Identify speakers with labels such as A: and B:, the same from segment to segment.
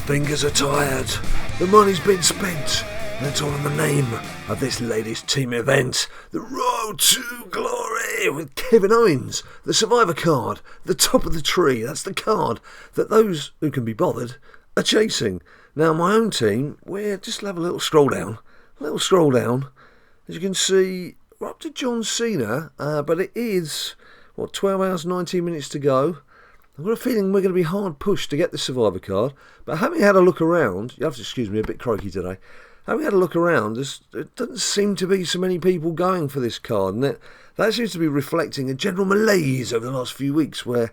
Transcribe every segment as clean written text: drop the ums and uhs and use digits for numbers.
A: fingers are tired, the money's been spent, and it's all in the name of this latest team event, the Road to Glory, with Kevin Owens, the Survivor card, the top of the tree. That's the card that those who can be bothered are chasing. Now, my own team, we're just have a little scroll down. As you can see, we're up to John Cena, but it is, 12 hours, 19 minutes to go. I've got a feeling we're going to be hard pushed to get the Survivor card, but having had a look around, you have to excuse me, a bit croaky today, having had a look around, there doesn't seem to be so many people going for this card, and that seems to be reflecting a general malaise over the last few weeks where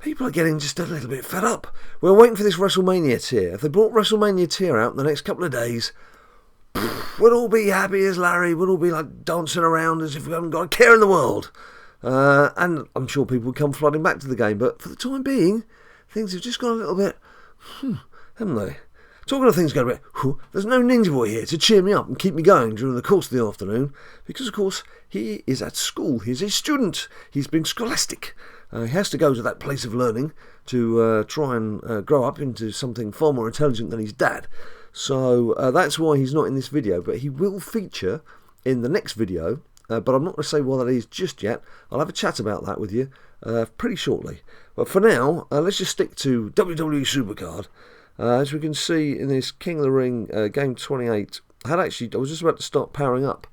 A: people are getting just a little bit fed up. We're waiting for this WrestleMania tier. If they brought WrestleMania tier out in the next couple of days, we'll all be happy as Larry, we'll all be like dancing around as if we haven't got a care in the world. And I'm sure people will come flooding back to the game, but for the time being, things have just gone a little bit, haven't they? Talking of things going a bit, there's no Ninja Boy here to cheer me up and keep me going during the course of the afternoon, because of course he is at school, he's a student, he's been scholastic. He has to go to that place of learning to try and grow up into something far more intelligent than his dad. So that's why he's not in this video, but he will feature in the next video. But I'm not going to say what that is just yet. I'll have a chat about that with you pretty shortly. But for now, let's just stick to WWE SuperCard. As we can see in this King of the Ring Game 28, I was just about to start powering up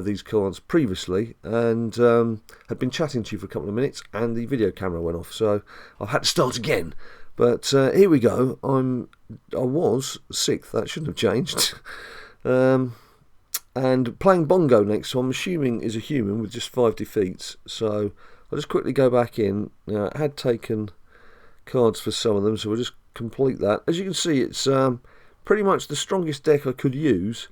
A: these cards previously, and had been chatting to you for a couple of minutes, and the video camera went off, so I've had to start again. But here we go. I was 6th. That shouldn't have changed. And playing Bongo next, so I'm assuming is a human with just 5 defeats. So I'll just quickly go back in. Now, I had taken cards for some of them, so we'll just complete that. As you can see, it's pretty much the strongest deck I could use.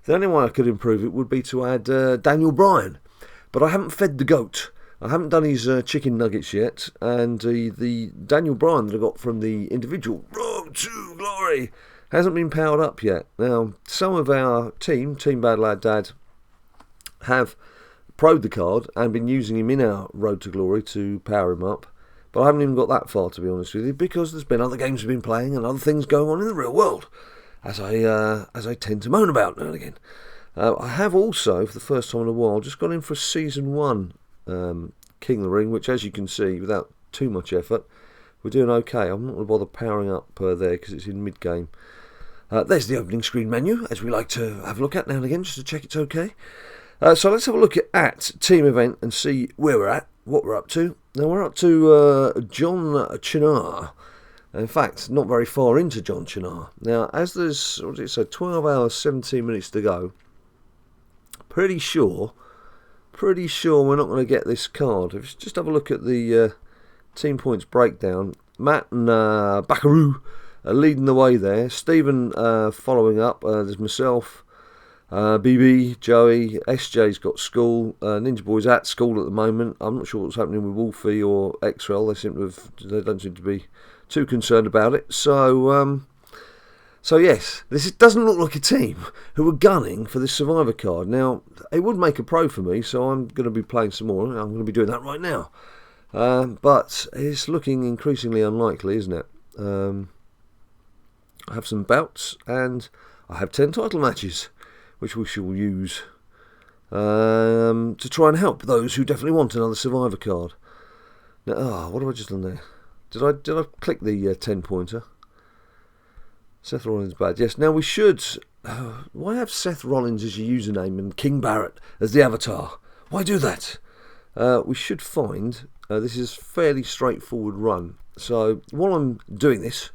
A: The only way I could improve it would be to add Daniel Bryan. But I haven't fed the goat. I haven't done his chicken nuggets yet. And the Daniel Bryan that I got from the individual Road to Glory hasn't been powered up yet. Now, some of our Team BadLadDad, have pro'd the card and been using him in our Road to Glory to power him up. But I haven't even got that far, to be honest with you, because there's been other games we've been playing and other things going on in the real world, as I tend to moan about now and again. I have also, for the first time in a while, just gone in for a Season 1 King of the Ring, which, as you can see, without too much effort, we're doing okay. I'm not going to bother powering up there because it's in mid-game. There's the opening screen menu, as we like to have a look at now and again, just to check it's okay. So let's have a look at Team Event and see where we're at, what we're up to. Now, we're up to John Chinar. In fact, not very far into John Chinar. Now, as there's, 12 hours, 17 minutes to go, pretty sure we're not going to get this card. If you just have a look at the team points breakdown, Matt and Bakaru are leading the way there. Stephen following up. There's myself, BB, Joey, SJ's got school. Ninja Boy's at school at the moment. I'm not sure what's happening with Wolfie or XRL. They don't seem to be too concerned about it. So yes, this doesn't look like a team who are gunning for this Survivor card. Now, it would make a pro for me, so I'm going to be playing some more. I'm going to be doing that right now. But it's looking increasingly unlikely, isn't it? I have some bouts, and I have 10 title matches, which we shall use to try and help those who definitely want another Survivor card. Now, what have I just done there? Did I click the 10 pointer? Seth Rollins bad. Yes, now we should. Why have Seth Rollins as your username and King Barrett as the avatar? Why do that? We should find. This is a fairly straightforward run. So while I'm doing this,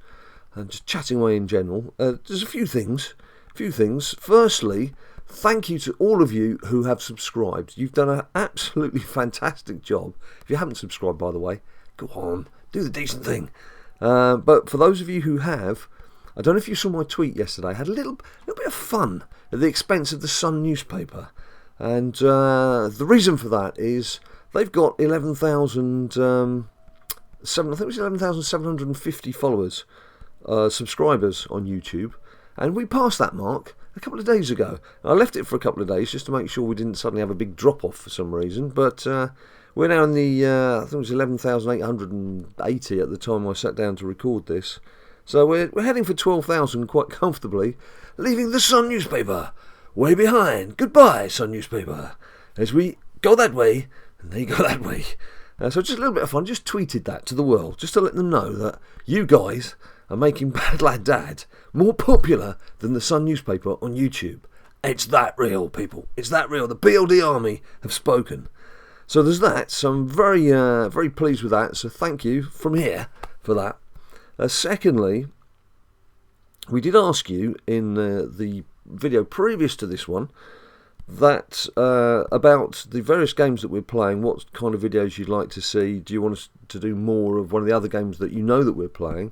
A: and just chatting away in general, there's a few things. Firstly, thank you to all of you who have subscribed. You've done an absolutely fantastic job. If you haven't subscribed, by the way, go on, do the decent thing. But for those of you who have, I don't know if you saw my tweet yesterday. I had a little bit of fun at the expense of the Sun newspaper. And the reason for that is they've got 11,750 followers, subscribers on YouTube. And we passed that mark a couple of days ago. I left it for a couple of days just to make sure we didn't suddenly have a big drop-off for some reason. But we're now in the, I think it was 11,880 at the time I sat down to record this. So we're heading for 12,000 quite comfortably, leaving the Sun newspaper way behind. Goodbye, Sun newspaper, as we go that way and they go that way. So just a little bit of fun. Just tweeted that to the world, just to let them know that you guys are making BadLadDad more popular than the Sun newspaper on YouTube. It's that real, people. It's that real. The BLD army have spoken. So there's that. So I'm very, very pleased with that. So thank you from here for that. Secondly, we did ask you in the video previous to this one that about the various games that we're playing, what kind of videos you'd like to see. Do you want us to do more of one of the other games that you know that we're playing?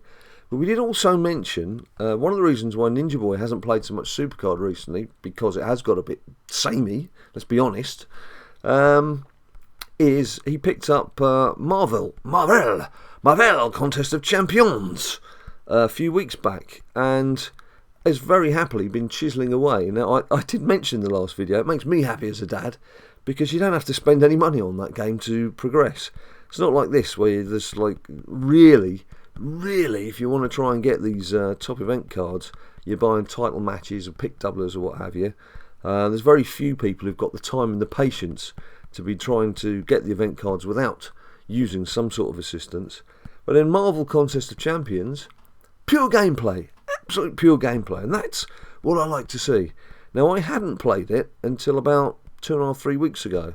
A: But we did also mention one of the reasons why Ninja Boy hasn't played so much SuperCard recently, because it has got a bit samey, let's be honest, is he picked up Marvel Contest of Champions a few weeks back, and has very happily been chiselling away. Now, I did mention in the last video, it makes me happy as a dad, because you don't have to spend any money on that game to progress. It's not like this, where there's like really, if you want to try and get these top event cards, you're buying title matches or pick doublers or what have you. There's very few people who've got the time and the patience to be trying to get the event cards without using some sort of assistance. But in Marvel Contest of Champions, pure gameplay, absolute pure gameplay, and that's what I like to see. Now, I hadn't played it until about 2.5-3 weeks ago,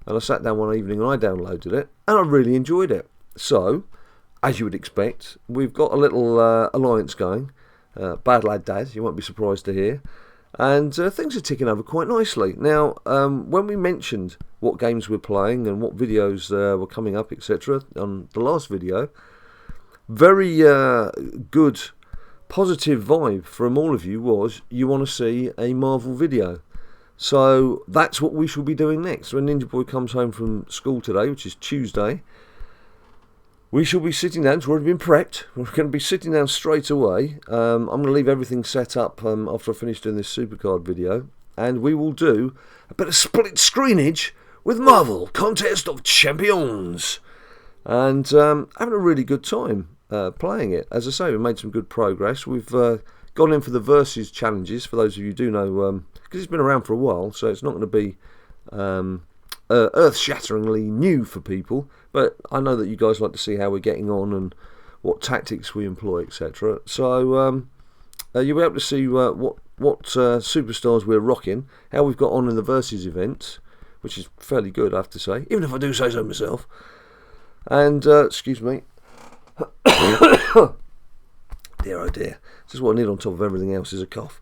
A: and I sat down one evening and I downloaded it, and I really enjoyed it. So, as you would expect, we've got a little alliance going, BadLadDad, you won't be surprised to hear, and things are ticking over quite nicely. Now, when we mentioned what games we're playing and what videos were coming up, etc., on the last video, very good, positive vibe from all of you was you want to see a Marvel video. So that's what we shall be doing next. When Ninja Boy comes home from school today, which is Tuesday, we shall be sitting down. It's already been prepped. We're going to be sitting down straight away. I'm going to leave everything set up after I finish doing this SuperCard video, and we will do a bit of split screenage with Marvel Contest of Champions, and having a really good time playing it. As I say, we've made some good progress. We've gone in for the versus challenges, for those of you who do know, because it's been around for a while, so it's not going to be earth-shatteringly new for people, but I know that you guys like to see how we're getting on and what tactics we employ, etc. So you'll be able to see what superstars we're rocking, how we've got on in the versus events, which is fairly good, I have to say, even if I do say so myself. And excuse me. Dear oh dear, just what I need on top of everything else is a cough.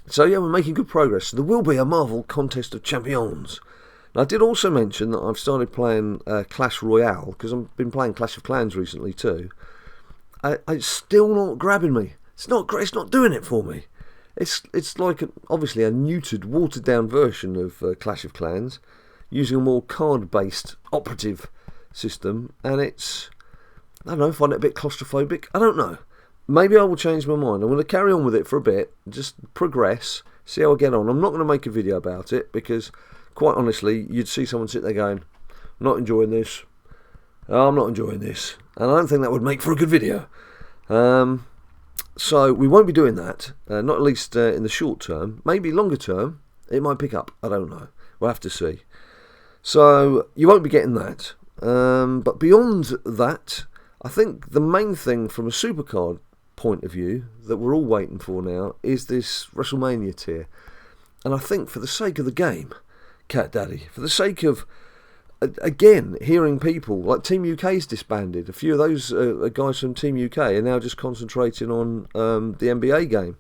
A: So yeah, we're making good progress. So there will be a Marvel Contest of Champions. And I did also mention that I've started playing Clash Royale, because I've been playing Clash of Clans recently too. It's still not grabbing me. It's not great. It's not doing it for me. It's like obviously a neutered, watered down version of Clash of Clans, using a more card-based operative system, and it's, I don't know, find it a bit claustrophobic. I don't know. Maybe I will change my mind. I'm going to carry on with it for a bit, just progress, see how I get on. I'm not going to make a video about it, because quite honestly, you'd see someone sit there going, I'm not enjoying this, I'm not enjoying this, and I don't think that would make for a good video. So we won't be doing that, not at least in the short term. Maybe longer term, it might pick up. I don't know. We'll have to see. So you won't be getting that. But beyond that, I think the main thing from a SuperCard point of view that we're all waiting for now is this WrestleMania tier. And I think for the sake of the game, Cat Daddy, for the sake of, again, hearing people, like Team UK's disbanded. A few of those guys from Team UK are now just concentrating on the NBA game.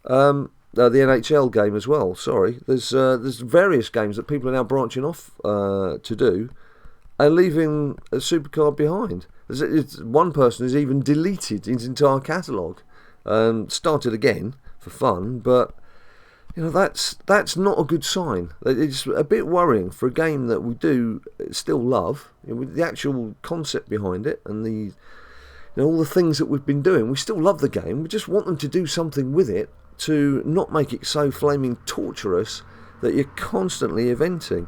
A: The NHL game as well, sorry. There's various games that people are now branching off to do, and leaving a SuperCard behind. One person has even deleted his entire catalogue and started again for fun, but you know, that's not a good sign. It's a bit worrying for a game that we do still love, you know, with the actual concept behind it and the, you know, all the things that we've been doing. We still love the game. We just want them to do something with it to not make it so flaming torturous that you're constantly eventing.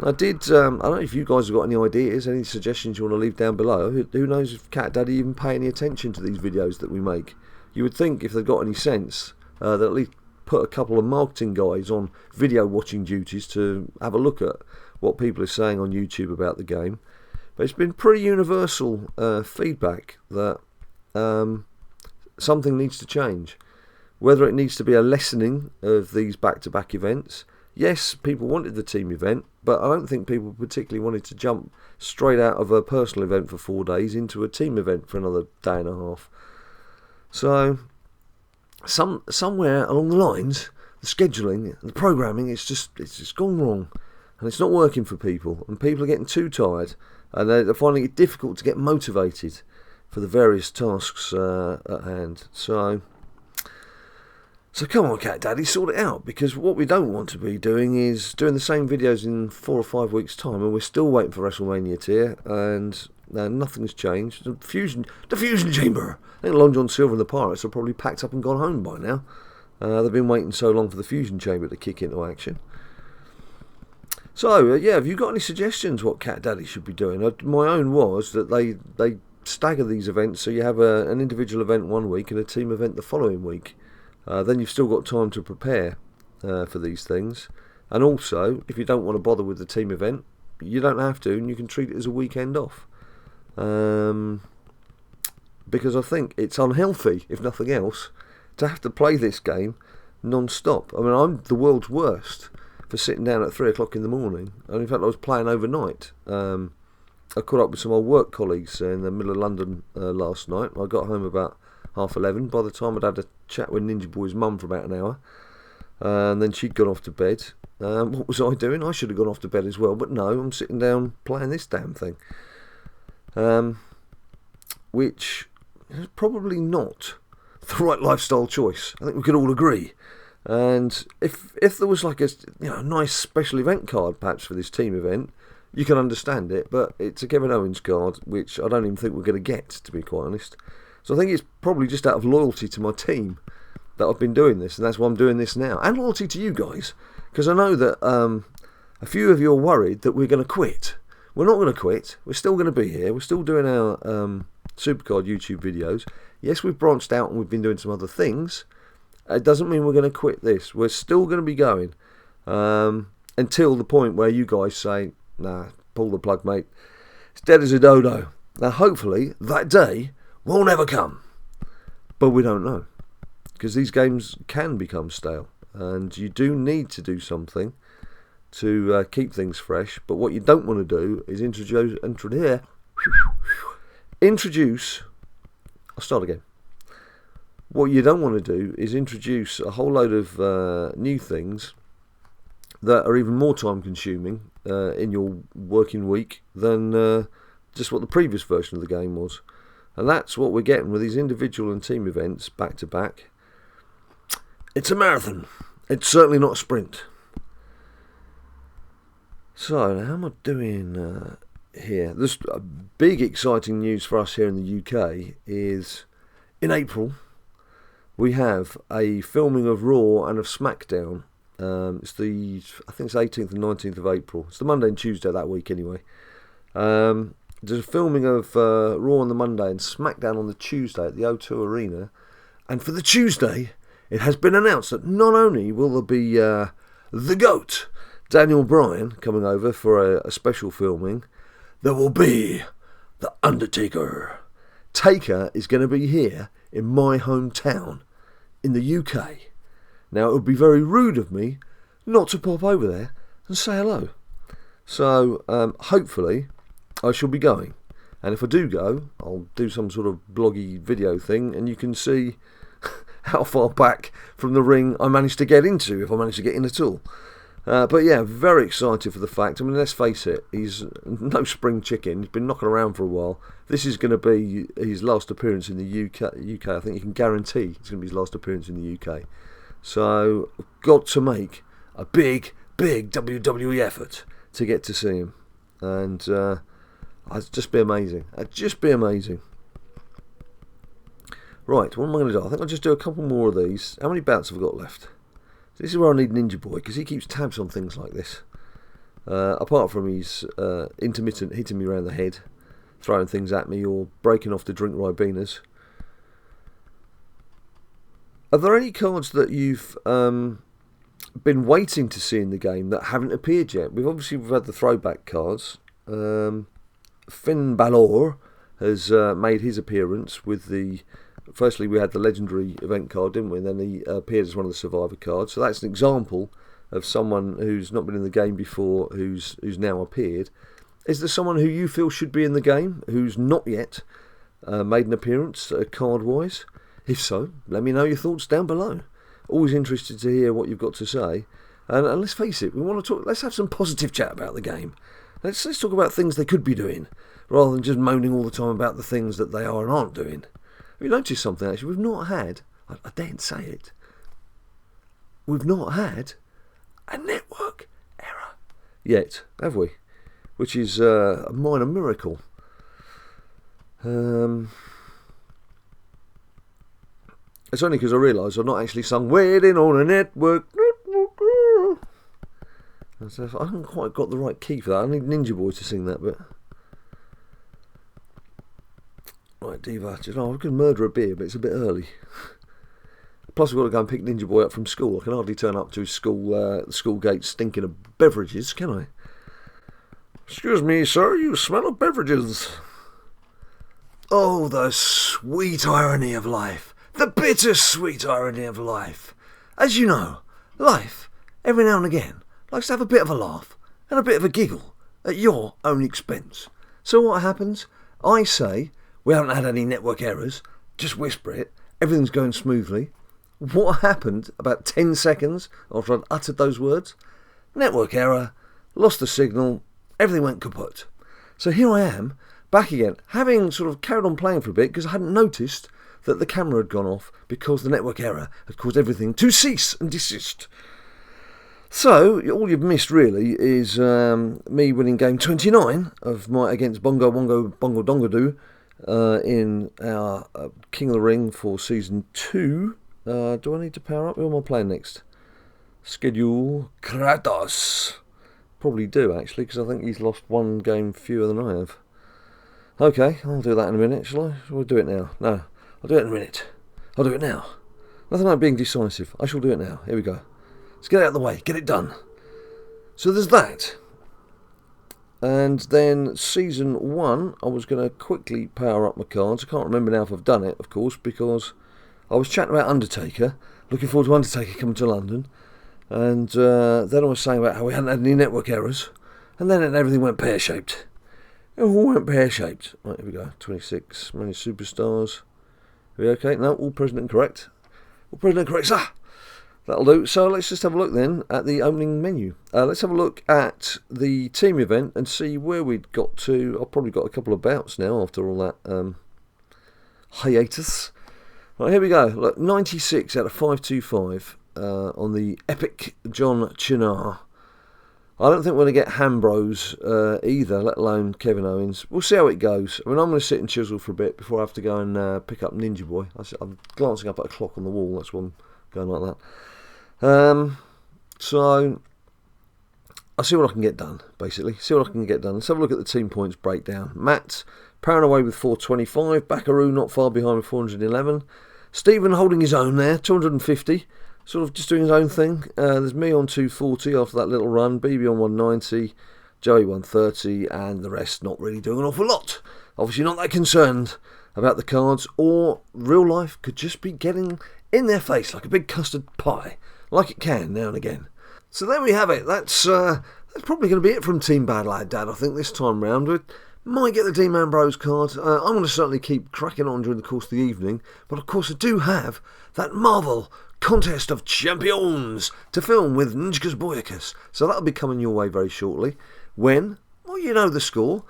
A: I don't know if you guys have got any ideas, any suggestions you want to leave down below. Who knows if Cat Daddy even pay any attention to these videos that we make. You would think if they've got any sense, they'll at least put a couple of marketing guys on video watching duties to have a look at what people are saying on YouTube about the game. But it's been pretty universal feedback that something needs to change. Whether it needs to be a lessening of these back-to-back events. Yes, people wanted the team event, but I don't think people particularly wanted to jump straight out of a personal event for 4 days into a team event for another day and a half. So, somewhere along the lines, the scheduling, the programming, it's just gone wrong. And it's not working for people. And people are getting too tired. And they're finding it difficult to get motivated for the various tasks at hand. So come on, Cat Daddy, sort it out, because what we don't want to be doing is doing the same videos in 4 or 5 weeks' time, and we're still waiting for WrestleMania tier, and nothing's changed. The Fusion Chamber. I think Long John Silver and the Pirates are probably packed up and gone home by now. They've been waiting so long for the Fusion Chamber to kick into action. So, yeah, have you got any suggestions what Cat Daddy should be doing? My own was that they stagger these events, so you have an individual event one week and a team event the following week. Then you've still got time to prepare for these things. And also, if you don't want to bother with the team event, you don't have to, and you can treat it as a weekend off. Because I think it's unhealthy, if nothing else, to have to play this game non-stop. I mean, I'm the world's worst for sitting down at 3 o'clock in the morning. And in fact, I was playing overnight. I caught up with some old work colleagues in the middle of London last night. I got home about 11:30. By the time I'd had a chat with Ninja Boy's mum for about an hour, and then she'd gone off to bed. What was I doing? I should have gone off to bed as well, but no, I'm sitting down playing this damn thing. Which is probably not the right lifestyle choice. I think we could all agree. And if there was like a nice special event card perhaps for this team event, you can understand it, but it's a Kevin Owens card, which I don't even think we're going to get, to be quite honest. So I think it's probably just out of loyalty to my team that I've been doing this, and that's why I'm doing this now. And loyalty to you guys, because I know that a few of you are worried that we're going to quit. We're not going to quit. We're still going to be here. We're still doing our SuperCard YouTube videos. Yes, we've branched out and we've been doing some other things. It doesn't mean we're going to quit this. We're still going to be going until the point where you guys say, nah, pull the plug, mate. It's dead as a dodo. Now, hopefully, that day will never come. But we don't know. Because these games can become stale. And you do need to do something to keep things fresh. But what you don't want to do is introduce. I'll start again. What you don't want to do is introduce a whole load of new things that are even more time consuming in your working week than just what the previous version of the game was. And that's what we're getting with these individual and team events back to back. It's a marathon. It's certainly not a sprint. So, how am I doing here? This big exciting news for us here in the UK is in April we have a filming of Raw and of SmackDown. I think it's 18th and 19th of April. It's the Monday and Tuesday that week anyway. There's a filming of Raw on the Monday and SmackDown on the Tuesday at the O2 Arena. And for the Tuesday, it has been announced that not only will there be the GOAT, Daniel Bryan, coming over for a special filming, there will be the Undertaker. Taker is going to be here in my hometown in the UK. Now, it would be very rude of me not to pop over there and say hello. So, hopefully, I shall be going. And if I do go, I'll do some sort of bloggy video thing, and you can see how far back from the ring I managed to get into, if I managed to get in at all. But yeah, very excited for the fact. I mean, let's face it, he's no spring chicken. He's been knocking around for a while. This is going to be his last appearance in the UK. I think you can guarantee it's going to be his last appearance in the UK. So, I've got to make a big WWE effort to get to see him. And it'd just be amazing. It'd just be amazing. Right, what am I going to do? I think I'll just do a couple more of these. How many bouts have I got left? This is where I need Ninja Boy, because he keeps tabs on things like this. apart from his intermittent hitting me around the head, throwing things at me, or breaking off to drink Ribenas. Are there any cards that you've been waiting to see in the game that haven't appeared yet? We've had the throwback cards. Finn Balor has made his appearance with the... Firstly, we had the legendary event card, didn't we? And then he appeared as one of the Survivor cards. So that's an example of someone who's not been in the game before, who's now appeared. Is there someone who you feel should be in the game, who's not yet made an appearance, card-wise? If so, let me know your thoughts down below. Always interested to hear what you've got to say. And let's face it, we want to talk. Let's have some positive chat about the game. Let's talk about things they could be doing, rather than just moaning all the time about the things that they are and aren't doing. Have you noticed something, actually? We've not had, I daren't say it, we've not had a network error yet, have we? Which is a minor miracle. It's only because I realise I've not actually sung "Waiting on a Network." I haven't quite got the right key for that. I need Ninja Boy to sing that bit. Right, Diva. I could murder a beer, but it's a bit early. Plus, we've got to go and pick Ninja Boy up from school. I can hardly turn up to school gate stinking of beverages, can I? Excuse me, sir. You smell of beverages. Oh, the sweet irony of life. The bittersweet irony of life. As you know, life, every now and again, likes to have a bit of a laugh and a bit of a giggle at your own expense. So what happens? I say, we haven't had any network errors, just whisper it, everything's going smoothly. What happened about 10 seconds after I'd uttered those words? Network error, lost the signal, everything went kaput. So here I am, back again, having sort of carried on playing for a bit because I hadn't noticed that the camera had gone off because the network error had caused everything to cease and desist. So, all you've missed really is me winning game 29 of my against Bongo Wongo Bongo Dongo Doo in our King of the Ring for Season 2. Do I need to power up? Who am I playing next? Schedule Kratos. Probably do, actually, because I think he's lost one game fewer than I have. Okay, I'll do that in a minute, shall I? Shall we do it now? No, I'll do it in a minute. I'll do it now. Nothing like being decisive. I shall do it now. Here we go. Let's get it out of the way. Get it done. So there's that. And then Season 1, I was going to quickly power up my cards. I can't remember now if I've done it, of course, because I was chatting about Undertaker. Looking forward to Undertaker coming to London. And then I was saying about how we hadn't had any network errors. And then everything went pear-shaped. It all went pear-shaped. Right, here we go. 26. Many superstars. Are we okay? No, all present and correct. All present and correct, sir. That'll do. So let's just have a look then at the opening menu. Let's have a look at the team event and see where we'd got to. I've probably got a couple of bouts now after all that hiatus. Right, here we go. Look, 96 out of 525 on the epic John Chinar. I don't think we're going to get Hambros either, let alone Kevin Owens. We'll see how it goes. I mean, I'm going to sit and chisel for a bit before I have to go and pick up Ninja Boy. I'm glancing up at a clock on the wall. That's why I'm going like that. So I'll see what I can get done, basically. See what I can get done. Let's have a look at the team points breakdown. Matt powering away with 425. Bakaru not far behind with 411. Stephen holding his own there, 250. Sort of just doing his own thing. There's me on 240 after that little run. BB on 190. Joey 130. And the rest not really doing an awful lot. Obviously not that concerned about the cards. Or real life could just be getting in their face like a big custard pie. Like it can now and again. So there we have it. That's probably going to be it from Team BadLadDad, I think, this time round. We might get the Dean Ambrose card. I'm going to certainly keep cracking on during the course of the evening. But of course I do have that Marvel Contest of Champions to film with Njkas Boyakas. So that'll be coming your way very shortly. When? Well, you know the score.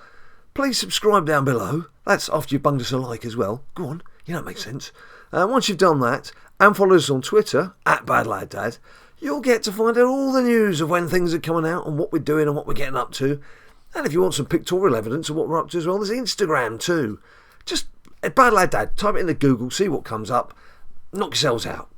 A: Please subscribe down below. That's after you've bunged us a like as well. Go on, you know it makes sense. Once you've done that, and follow us on Twitter, @BadLadDad, you'll get to find out all the news of when things are coming out and what we're doing and what we're getting up to. And if you want some pictorial evidence of what we're up to as well, there's Instagram too. Just BadLadDad, type it into Google, see what comes up, knock yourselves out.